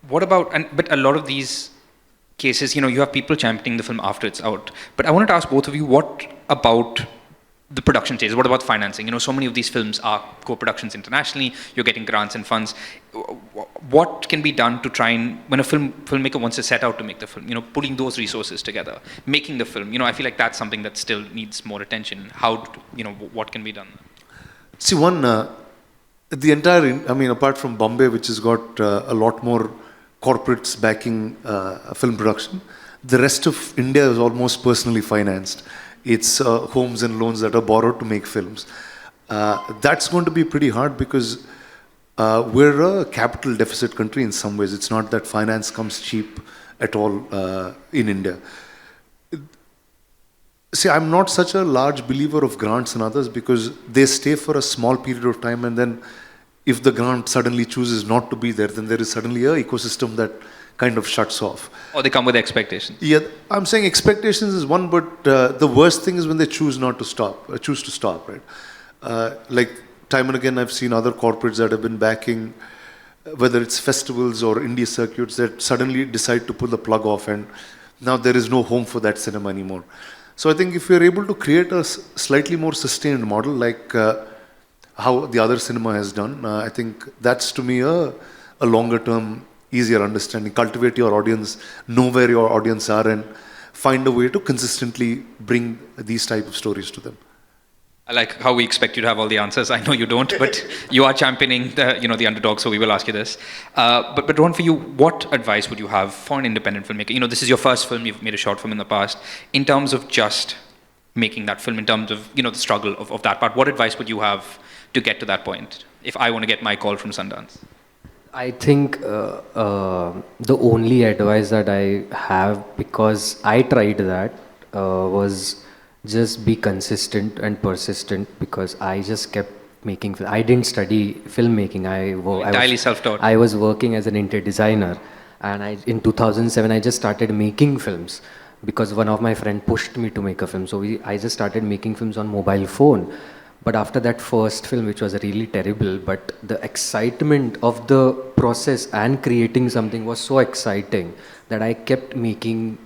what about, but a lot of these cases, you have people championing the film after it's out. But I wanted to ask both of you, what about the production stage? What about financing? So many of these films are co-productions internationally. You're getting grants and funds. What can be done to try and, when a filmmaker wants to set out to make the film, pulling those resources together, making the film, I feel like that's something that still needs more attention. What can be done? See, the entire, apart from Bombay, which has got a lot more corporates backing film production, the rest of India is almost personally financed. It's homes and loans that are borrowed to make films. That's going to be pretty hard because we're a capital deficit country in some ways. It's not that finance comes cheap at all in India. See, I'm not such a large believer of grants and others because they stay for a small period of time, and then if the grant suddenly chooses not to be there, then there is suddenly an ecosystem that kind of shuts off. Or they come with expectations. Yeah, I'm saying expectations is one, but the worst thing is when they choose to stop, right? Like time and again, I've seen other corporates that have been backing, whether it's festivals or indie circuits, that suddenly decide to pull the plug off, and now there is no home for that cinema anymore. So I think if you're able to create a slightly more sustained model, like how the other cinema has done, I think that's to me a longer term, easier understanding. Cultivate your audience, know where your audience are, and find a way to consistently bring these type of stories to them. I like how we expect you to have all the answers. I know you don't, but you are championing the underdog, so we will ask you this. But Rohan, for you, what advice would you have for an independent filmmaker? This is your first film, you've made a short film in the past. In terms of just making that film, in terms of the struggle of that part, what advice would you have to get to that point if I want to get my call from Sundance? I think the only advice that I have, because I tried that, was just be consistent and persistent, because I just kept making film. I didn't study filmmaking. Entirely self-taught. I was working as an interior designer, and in 2007 I just started making films because one of my friends pushed me to make a film. So I just started making films on mobile phone. But after that first film, which was really terrible, but the excitement of the process and creating something was so exciting that I kept making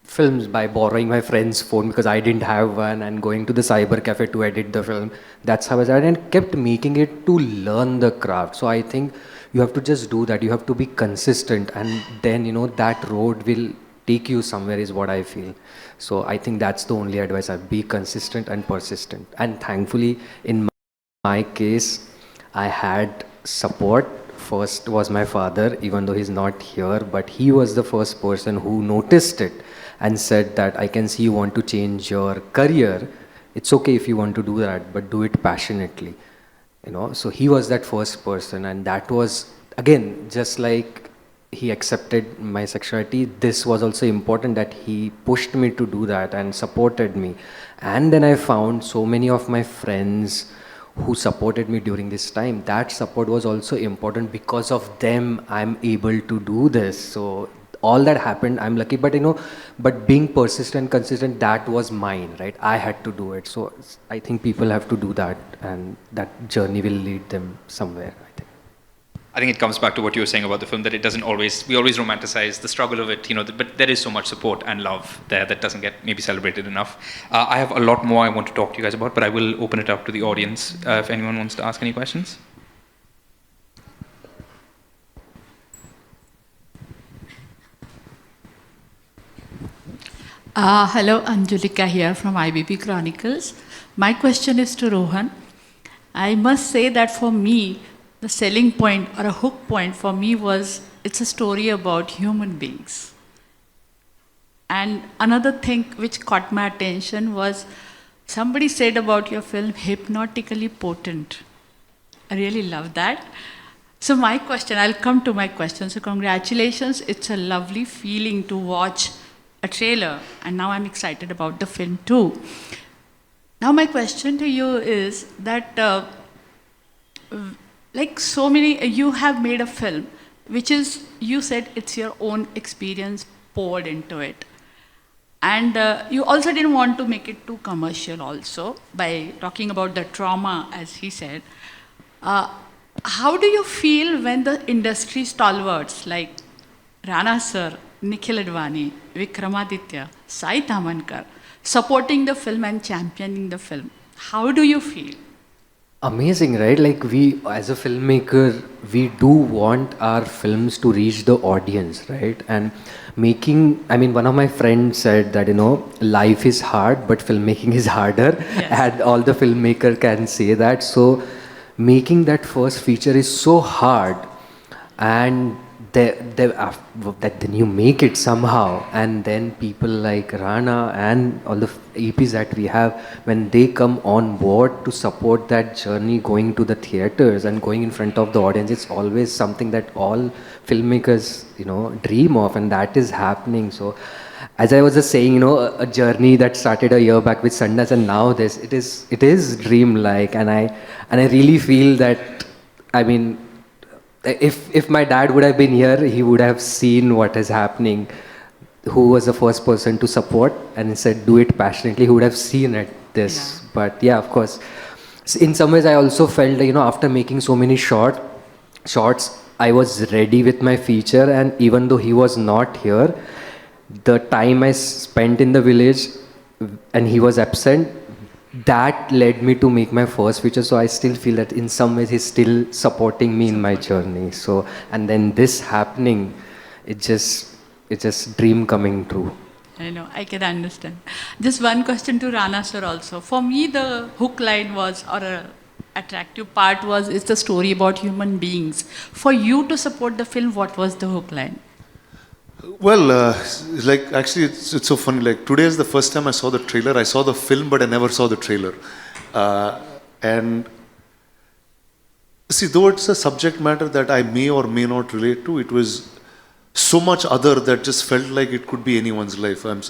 films by borrowing my friend's phone because I didn't have one, and going to the cyber cafe to edit the film. That's how I started, and kept making it to learn the craft. So I think you have to just do that. You have to be consistent, and then that road will take you somewhere, is what I feel. So I think that's the only advice. I be consistent and persistent. And thankfully, in my case, I had support. First was my father, even though he's not here, but he was the first person who noticed it and said that, I can see you want to change your career. It's okay if you want to do that, but do it passionately. So he was that first person, and that was, again, just like he accepted my sexuality, this was also important that he pushed me to do that and supported me. And then I found so many of my friends who supported me during this time. That support was also important. Because of them, I'm able to do this. So all that happened, I'm lucky. But but being persistent, consistent, that was mine, right? I had to do it. So I think people have to do that, and that journey will lead them somewhere, I think. I think it comes back to what you were saying about the film, that it doesn't always, we always romanticize the struggle of it, but there is so much support and love there that doesn't get maybe celebrated enough. I have a lot more I want to talk to you guys about, but I will open it up to the audience if anyone wants to ask any questions. Hello, Anjulika here from IBP Chronicles. My question is to Rohan. I must say that for me, the selling point or a hook point for me was, it's a story about human beings. And another thing which caught my attention was, somebody said about your film, hypnotically potent. I really love that. So my question, I'll come to my question. So congratulations, it's a lovely feeling to watch a trailer, and now I'm excited about the film too. Now my question to you is that, like so many, you have made a film, which is, you said it's your own experience poured into it. And you also didn't want to make it too commercial also, by talking about the trauma, as he said. How do you feel when the industry stalwarts, like Rana sir, Nikhil Advani, Vikramaditya, Sai Tamankar, supporting the film and championing the film. How do you feel? Amazing, right? Like we, as a filmmaker, we do want our films to reach the audience, right? And making, I mean, one of my friends said that, life is hard, but filmmaking is harder. Yes. And all the filmmaker can say that. So making that first feature is so hard. And that then you make it somehow, and then people like Rana and all the EPs that we have, when they come on board to support that journey, going to the theaters and going in front of the audience, it's always something that all filmmakers dream of, and that is happening. So as I was just saying, a journey that started a year back with Sundance, and now this, it is dream-like, and I really feel that, I mean, if my dad would have been here, he would have seen what is happening. Who was the first person to support and he said, do it passionately, he would have seen it, this. Yeah. But yeah, of course. In some ways, I also felt that, after making so many shorts, I was ready with my feature, and even though he was not here, the time I spent in the village and he was absent, that led me to make my first feature. So I still feel that in some ways he's still supporting me in my journey. So, and then this happening, it's just dream coming true. I know, I can understand. Just one question to Rana sir also. For me, the hook line was, or a attractive part was, it's the story about human beings. For you to support the film, what was the hook line? Well, actually, it's so funny. Like, today is the first time I saw the trailer. I saw the film, but I never saw the trailer. And see, though it's a subject matter that I may or may not relate to, it was so much other that just felt like it could be anyone's life. And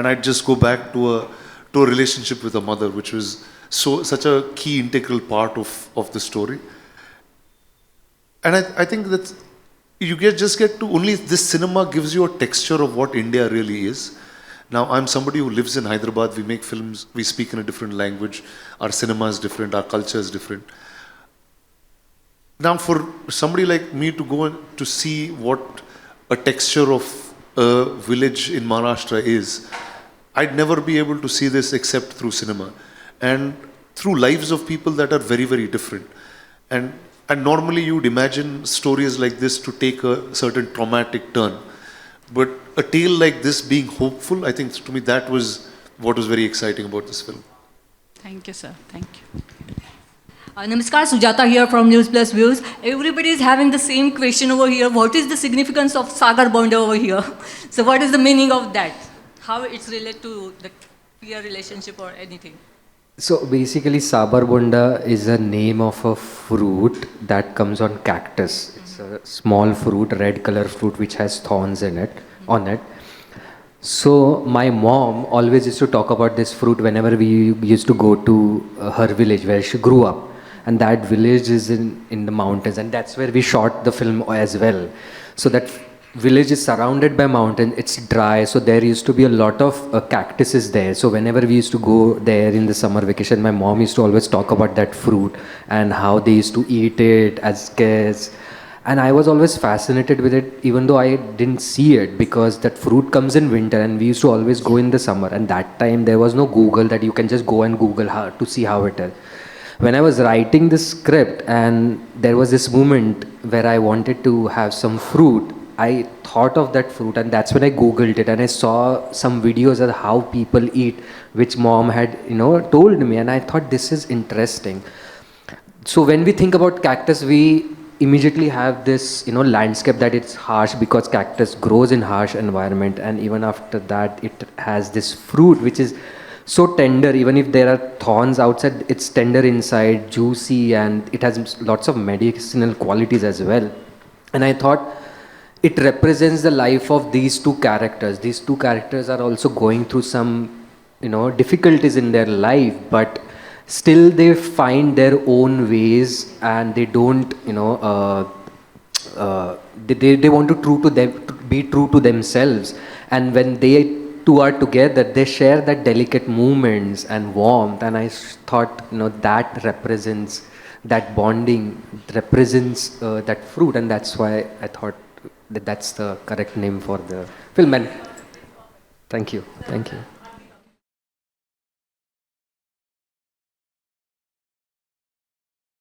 I'd just go back to a relationship with a mother, which was such a key integral part of the story. And I think that you just get to, only this cinema gives you a texture of what India really is. Now, I'm somebody who lives in Hyderabad. We make films, we speak in a different language. Our cinema is different, our culture is different. Now, for somebody like me to go to see what a texture of a village in Maharashtra is, I'd never be able to see this except through cinema. And through lives of people that are very, very different. And normally you would imagine stories like this to take a certain traumatic turn. But a tale like this being hopeful, I think to me that was what was very exciting about this film. Thank you, sir. Thank you. Namaskar, Sujata here from News Plus Views. Everybody is having the same question over here. What is the significance of Sabar Bonda over here? So what is the meaning of that? How it's related to the peer relationship or anything? So basically, Sabar Bonda is a name of a fruit that comes on cactus. It's a small fruit, red color fruit, which has thorns on it. So my mom always used to talk about this fruit whenever we used to go to her village where she grew up. And that village is in the mountains, and that's where we shot the film as well. So that village is surrounded by mountains, it's dry, so there used to be a lot of cactuses there. So whenever we used to go there in the summer vacation, my mom used to always talk about that fruit and how they used to eat it as kids. And I was always fascinated with it, even though I didn't see it, because that fruit comes in winter and we used to always go in the summer. And that time there was no Google that you can just go and Google how to see how it is. When I was writing the script and there was this moment where I wanted to have some fruit, I thought of that fruit, and that's when I Googled it and I saw some videos of how people eat, which mom had, told me, and I thought this is interesting. So when we think about cactus, we immediately have this, landscape that it's harsh because cactus grows in harsh environment, and even after that, it has this fruit which is so tender. Even if there are thorns outside, it's tender inside, juicy, and it has lots of medicinal qualities as well. And I thought, it represents the life of these two characters. These two characters are also going through some, difficulties in their life, but still they find their own ways, and they don't, they want to be true to themselves. And when they two are together, they share that delicate movements and warmth. And I thought, that represents that bonding, represents that fruit, and that's why I thought that's the correct name for the film. And thank you.